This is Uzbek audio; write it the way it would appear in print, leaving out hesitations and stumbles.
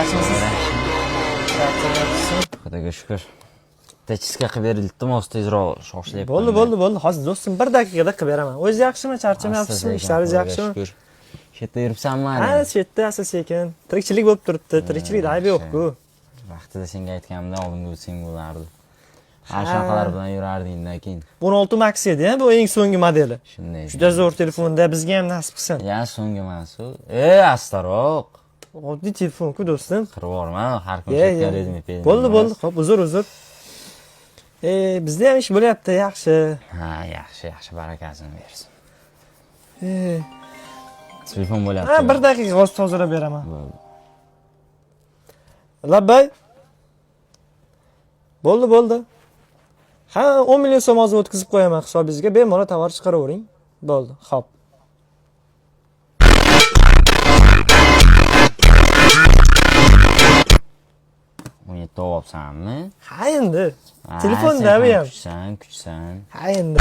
Yaxshimisiz? Yaxshi. Xudoga shukr. Bitta chiska qilib berildi, moz tezroq shoshlayapman. Bo'ldi. Hozir do'stim 1 daqiqada qilib beraman. O'zi yaxshimi, charchamayapsizmi? Ishlaringiz yaxshimi? Shu yerda yuribsanmi? Ha, shu yerda asta-sekin. Tirikchilik bo'lib turibdi. Tirikchilikda ayb yo'q-ku. Vaqtida senga aytganimda oldinga o'tsang bo'lardi. Shunaqalar bilan yurardingdan keyin. 16 Max edi-ya, bu eng so'nggi modeli. Shunday. Juda zo'r telefonda, bizga ham nasib qilsin. Ya so'nggi emas u. Astaroq. Oddiy telefon-ku do'stim. Qirib yuborma, har kun chekkan edim. Bo'ldi. Xo'p, uzr. Bizda ham ish bo'lyapti, yaxshi. Ha, yaxshi, barakasini bersin. Telefon bo'lyapti. Ha, 1 daqiqa hozir tozalab beraman. Bo'ldi. Labbay. Bo'ldi. Ha, 10 million so'm hozir o'tkazib qo'yaman hisobingizga, bemalol tovar chiqaravering. Bo'ldi, xo'p. To'g'opsanmi? Ha endi. Telefonda bu ham. Kuchsan. Ha endi.